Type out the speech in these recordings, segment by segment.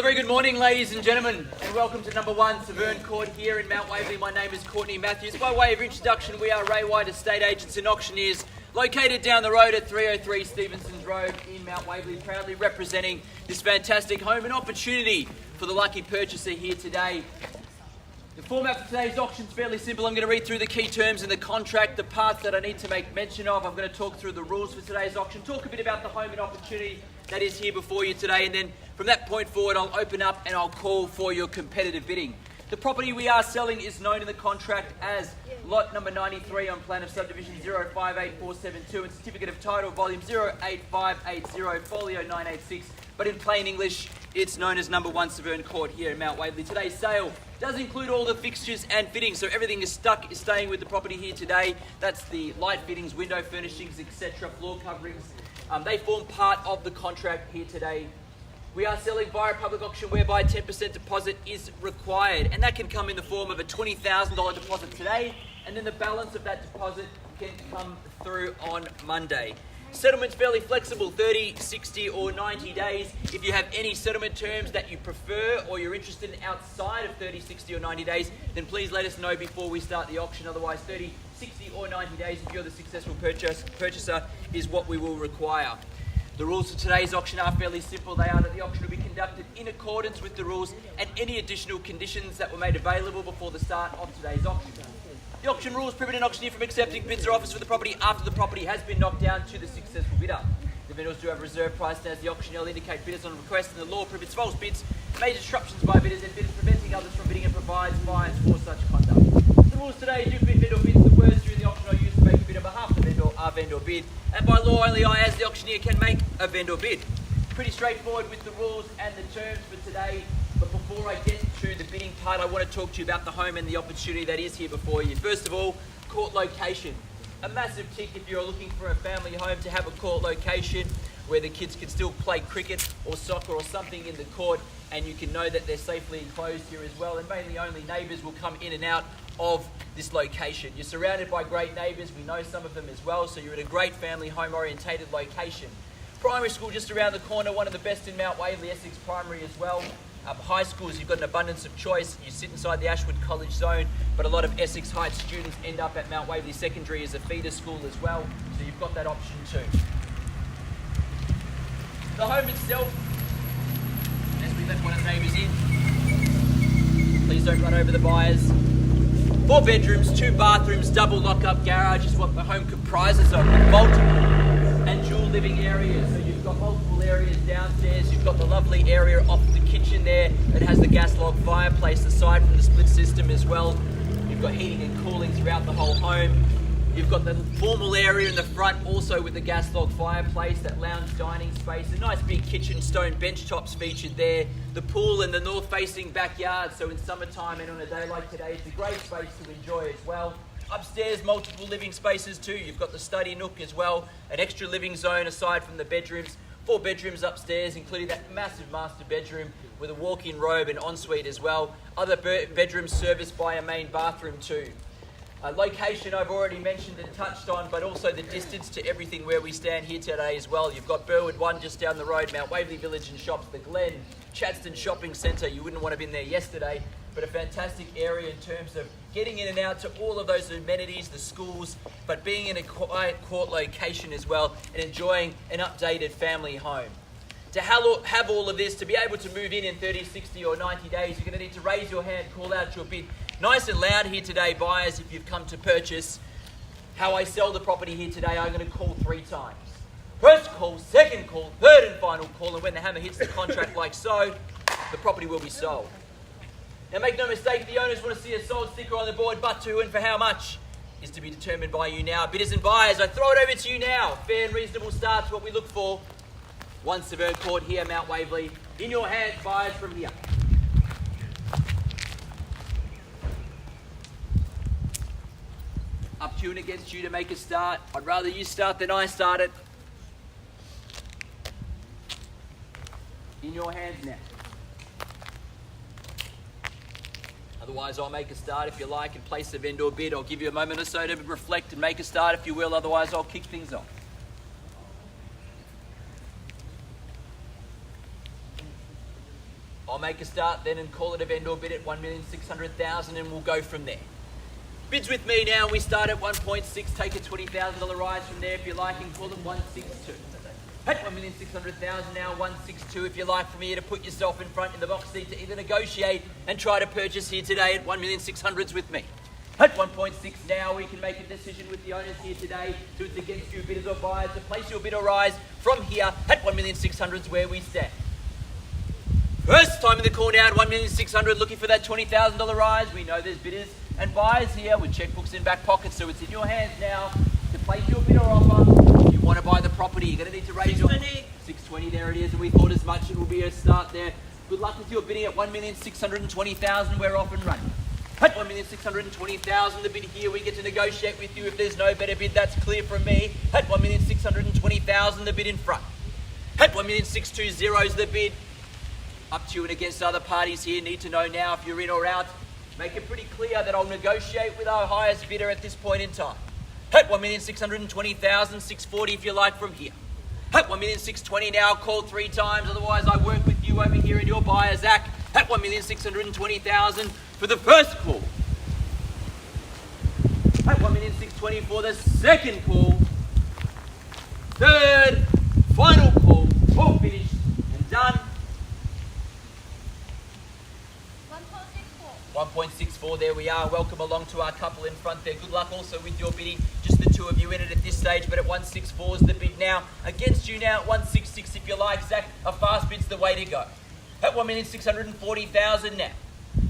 Well, a very good morning, ladies and gentlemen, and welcome to number 1 Severn Court here in Mount Waverley. My name is Courtney Matthews. By way of introduction, we are Ray White Estate Agents and Auctioneers, located down the road at 303 Stevenson's Road in Mount Waverley, proudly representing this fantastic home and opportunity for the lucky purchaser here today. The format for today's auction is fairly simple. I'm going to read through the key terms in the contract, the parts that I need to make mention of. I'm going to talk through the rules for today's auction, talk a bit about the home and opportunity that is here before you today, and then from that point forward I'll open up and I'll call for your competitive bidding. The property we are selling is known in the contract as lot number 93 on plan of subdivision 058472 and certificate of title volume 08580 folio 986, but in plain English it's known as number 1 Severn Court here in Mount Waverley. Today's sale does include all the fixtures and fittings, so everything is staying with the property here today. That's the light fittings, window furnishings, etc., floor coverings. They form part of the contract here today. We are selling via a public auction whereby 10% deposit is required, and that can come in the form of a $20,000 deposit today, and then the balance of that deposit can come through on Monday. Settlement's fairly flexible, 30, 60 or 90 days. If you have any settlement terms that you prefer or you're interested in outside of 30, 60 or 90 days, then please let us know before we start the auction. Otherwise, 30, 60 or 90 days, if you're the successful purchaser, is what we will require. The rules for today's auction are fairly simple. They are that the auction will be conducted in accordance with the rules and any additional conditions that were made available before the start of today's auction. The auction rules prohibit an auctioneer from accepting bids or offers for the property after the property has been knocked down to the successful bidder. The vendors do have a reserve price, and as the auctioneer will indicate bidders on request, and the law prohibits false bids, major disruptions by bidders, and bidders preventing others from bidding, and provides fines for such conduct. The rules today do permit vendor bids. The words during the auction are used to make a bid on behalf of the vendor are vendor bid, and by law only I, as the auctioneer, can make a vendor bid. Pretty straightforward with the rules and the terms for today. But before I get to the bidding part, I want to talk to you about the home and the opportunity that is here before you. First of all, court location. A massive tick if you're looking for a family home to have a court location where the kids can still play cricket or soccer or something in the court, and you can know that they're safely enclosed here as well, and mainly only neighbours will come in and out of this location. You're surrounded by great neighbours, we know some of them as well, so you're in a great family home orientated location. Primary school just around the corner, one of the best in Mount Waverley, Essex Primary as well. High schools, you've got an abundance of choice. You sit inside the Ashwood College zone, but a lot of Essex Heights students end up at Mount Waverley Secondary as a feeder school as well, so you've got that option too. The home itself, as we let one of the neighbours in, please don't run over the buyers. 4 bedrooms, 2 bathrooms, double lock-up garage is what the home comprises of, with multiple and dual living areas. So you've got multiple areas downstairs, you've got the lovely area off the kitchen there that has the gas log fireplace aside from the split system as well. You've got heating and cooling throughout the whole home. You've got the formal area in the front also with the gas log fireplace, that lounge dining space, a nice big kitchen, stone bench tops featured there, the pool and the north facing backyard, so in summertime and on a day like today it's a great space to enjoy as well. Upstairs, multiple living spaces too. You've got the study nook as well, an extra living zone aside from the bedrooms. 4 bedrooms upstairs, including that massive master bedroom with a walk-in robe and ensuite as well. Other bedrooms serviced by a main bathroom too. Location I've already mentioned and touched on, but also the distance to everything where we stand here today as well. You've got Burwood 1 just down the road, Mount Waverley Village and Shops, the Glen, Chadstone Shopping Centre. You wouldn't want to have been there yesterday, but a fantastic area in terms of getting in and out to all of those amenities, the schools, but being in a quiet court location as well and enjoying an updated family home. To have all of this, to be able to move in 30, 60 or 90 days, you're going to need to raise your hand, call out your bid. Nice and loud here today, buyers, if you've come to purchase. How I sell the property here today, I'm going to call 3 times. First call, second call, third and final call, and when the hammer hits the contract like so, the property will be sold. Now make no mistake, the owners want to see a sold sticker on the board, but to and for how much is to be determined by you now. Bidders and buyers, I throw it over to you now. Fair and reasonable start's what we look for. 1 Severn Court here, Mount Waverley. In your hands, buyers, from here. Up to you and against you to make a start. I'd rather you start than I start it. In your hands now. Otherwise, I'll make a start if you like and place a vendor bid. I'll give you a moment or so to reflect and make a start if you will. Otherwise, I'll kick things off. make a start then and call it a vendor bid at 1,600,000 and we'll go from there. Bids with me now, and we start at 1.6, take a $20,000 rise from there if you like and call them 162. At 1,600,000 now, 162 if you like from here to put yourself in front in the box seat to either negotiate and try to purchase here today at 1,600,000 with me. At 1.6 now, we can make a decision with the owners here today to it's against you bidders or buyers to place your bid or rise from here at 1,600,000 is where we stand. First time in the call now at 1,600,000 looking for that $20,000 rise. We know there's bidders and buyers here with checkbooks in back pockets, so it's in your hands now to place your bid or offer. If you want to buy the property, you're going to need to raise your 620. There it is, and we thought as much. It will be a start there. Good luck with your bidding at 1,620,000. We're off and running. At 1,620,000, the bid here, we get to negotiate with you. If there's no better bid, that's clear from me. At 1,620,000, the bid in front. At 1,620,000 is the bid. Up to you and against other parties here. Need to know now if you're in or out. Make it pretty clear that I'll negotiate with our highest bidder at this point in time. At 1,620,000, 640 if you like from here. At 1,620,000 now, call 3 times. Otherwise, I work with you over here and your buyer, Zach. At 1,620,000 for the first call. At 1,620,000 for the second call. Third, final call. All finished and done. 1.64, there we are. Welcome along to our couple in front there. Good luck also with your bidding. Just the two of you in it at this stage, but at 164 is the bid now. Against you now at 166 if you like, Zach. A fast bid's the way to go. At 1,640,000 now.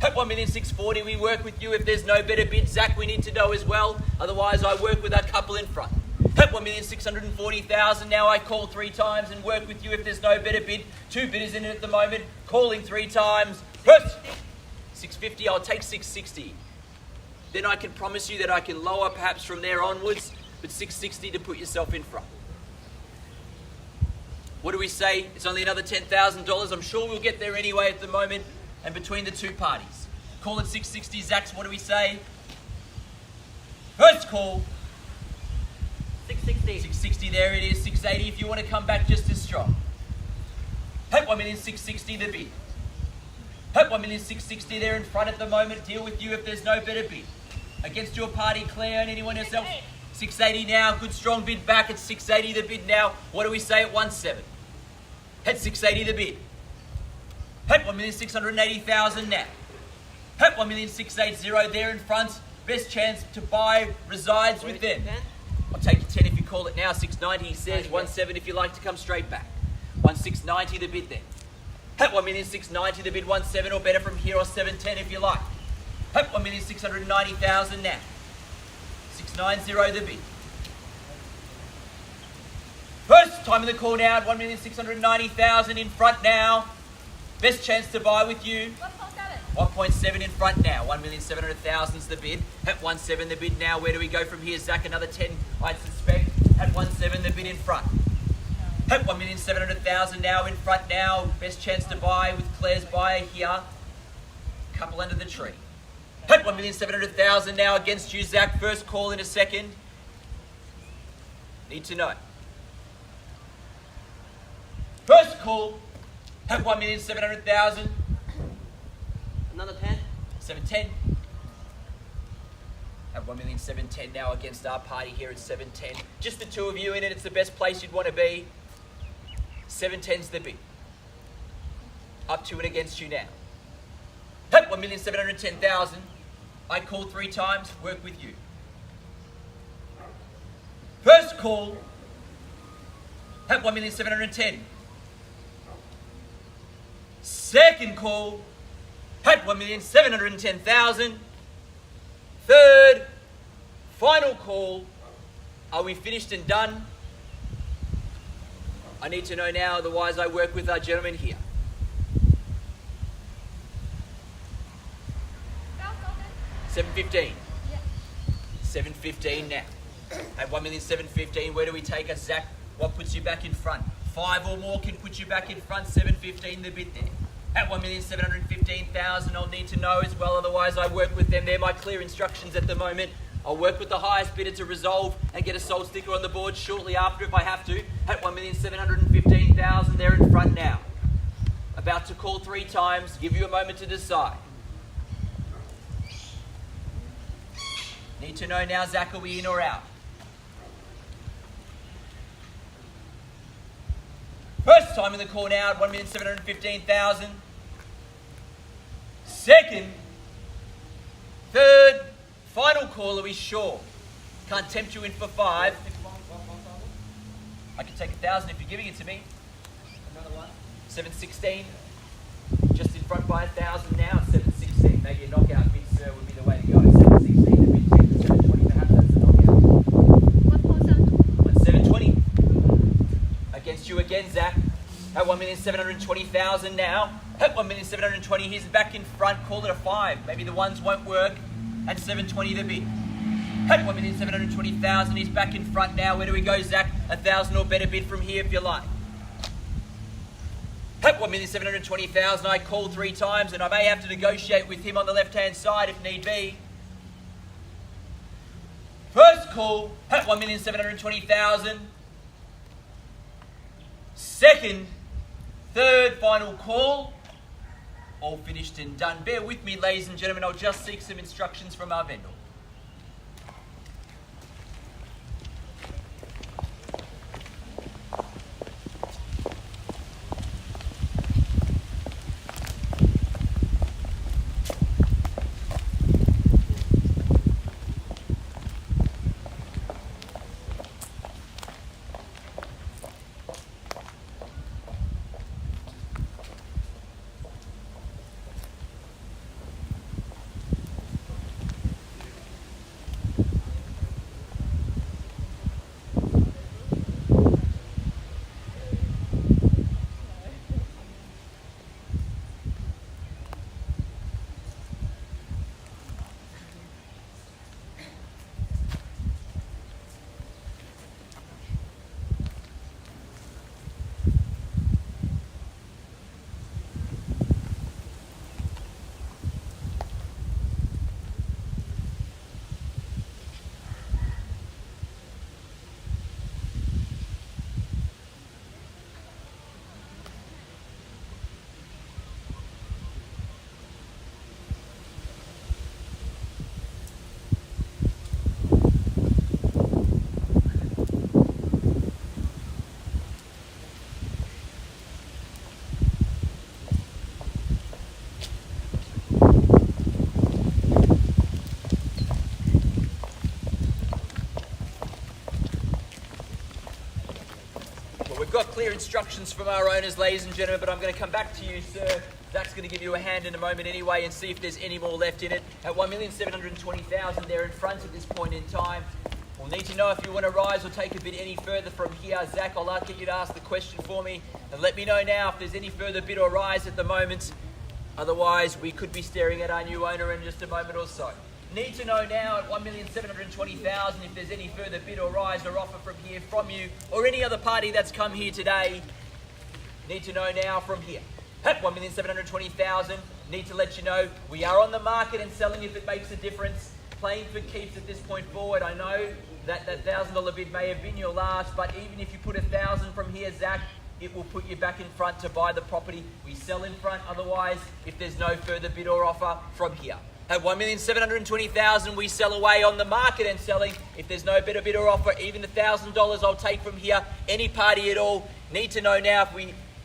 At 1,640,000 we work with you. If there's no better bid, Zach, we need to know as well. Otherwise, I work with our couple in front. At 1,640,000 now, I call 3 times and work with you. If there's no better bid, 2 bidders in it at the moment. Calling 3 times. First, 650, I'll take 660. Then I can promise you that I can lower perhaps from there onwards, but 660 to put yourself in front. What do we say? It's only another $10,000. I'm sure we'll get there anyway at the moment, and between the two parties. Call it 660, Zax, what do we say? First call. 660. 660, there it is. 680 if you want to come back just as strong. At 1,660,000 the bid. At 1,660,000 there in front at the moment. Deal with you if there's no better bid. Against your party, Claire and anyone else. 680 now. Good strong bid back at 680 the bid now. What do we say at 1.7? At 680 the bid. At 1,680,000 now. At 1,680,000 there in front. Best chance to buy resides with them. I'll take you 10 if you call it now. 690 he says. 1.7 if you like to come straight back. 1,690 the bid there. At 1,690,000 the bid, 1.7 or better from here, or 710 if you like. At 1,690,000 now. 690 the bid. First time in the call now at 1,690,000 in front now. Best chance to buy with you. 1.7 in front now. 1,700,000's the bid. At 1.7 the bid now. Where do we go from here, Zach? Another 10, I'd suspect. At 1.7 the bid in front. At 1,700,000 now in front now. Best chance to buy with Claire's buyer here. Couple under the tree. At 1,700,000 now against you, Zach. First call in a second. Need to know. First call. At 1,700,000. Another 10. 710. At 1,710,000 now against our party here at 710. Just the two of you in it. It's the best place you'd want to be. 710's the bid. Up to and against you now. At 1,710,000, I call 3 times, work with you. First call at 1,710,000. Second call at 1,710,000. Third, final call. Are we finished and done? I need to know now, otherwise I work with our gentleman here. 715. Yeah. 715 now. At 1,715,000, where do we take us, Zach? What puts you back in front? 5 or more can put you back in front. 715 the bid there. At 1,715,000, I'll need to know as well, otherwise I work with them. They're my clear instructions at the moment. I'll work with the highest bidder to resolve and get a sold sticker on the board shortly after if I have to. At 1,715,000, they're in front now. About to call 3 times. Give you a moment to decide. Need to know now, Zach, are we in or out? First time in the call now at 1,715,000. Second, third, final call, are we sure? Can't tempt you in for 5. I can take 1,000 if you're giving it to me. Another one. 716. Just in front by 1,000 now. 716. Maybe a knockout bid, sir, would be the way to go. 716. The bid check to 720. Perhaps that's the knockout. What was that? 720. Against you again, Zach. At 1,720,000 now. At 1,720,000, he's back in front. Call it a 5. Maybe the ones won't work. At 720 the bid. At 1,720,000, he's back in front now. Where do we go, Zach? 1,000 or better bid from here if you like. At 1,720,000, I called 3 times, and I may have to negotiate with him on the left-hand side if need be. First call at 1,720,000. Second, third, final call. All finished and done. Bear with me, ladies and gentlemen. I'll just seek some instructions from our vendor. We've got clear instructions from our owners, ladies and gentlemen, but I'm going to come back to you, sir. Zach's going to give you a hand in a moment anyway and see if there's any more left in it. At 1,720,000, they're in front at this point in time. We'll need to know if you want to rise or take a bid any further from here. Zach, I'll get you to ask the question for me and let me know now if there's any further bid or rise at the moment. Otherwise, we could be staring at our new owner in just a moment or so. Need to know now at 1,720,000 if there's any further bid or rise or offer from here from you or any other party that's come here today. Need to know now from here. At 1,720,000, need to let you know we are on the market and selling if it makes a difference. Playing for keeps at this point forward. I know that $1,000 bid may have been your last, but even if you put 1,000 from here, Zach, it will put you back in front to buy the property. We sell in front otherwise if there's no further bid or offer from here. At 1,720,000, we sell away on the market and selling. If there's no better bid or offer, even $1,000 I'll take from here. Any party at all. Need to know now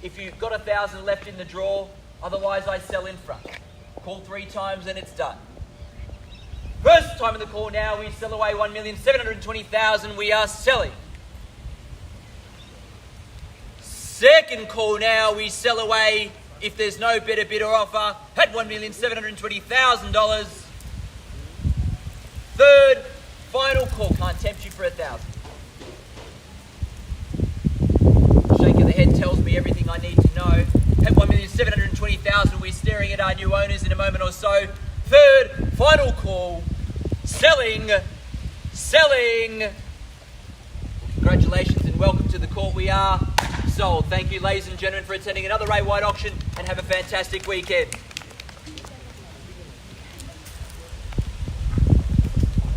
if you've got 1,000 left in the draw. Otherwise, I sell in front. Call 3 times and it's done. First time in the call now, we sell away 1,720,000. We are selling. Second call now, we sell away if there's no better bid or offer at $1,720,000. Third, final call. Can't tempt you for 1,000. Shake of the head tells me everything I need to know. At 1,720,000, we're staring at our new owners in a moment or so. Third, final call. Selling. Congratulations and welcome to the court. We are sold. Thank you, ladies and gentlemen, for attending another Ray White auction and have a fantastic weekend.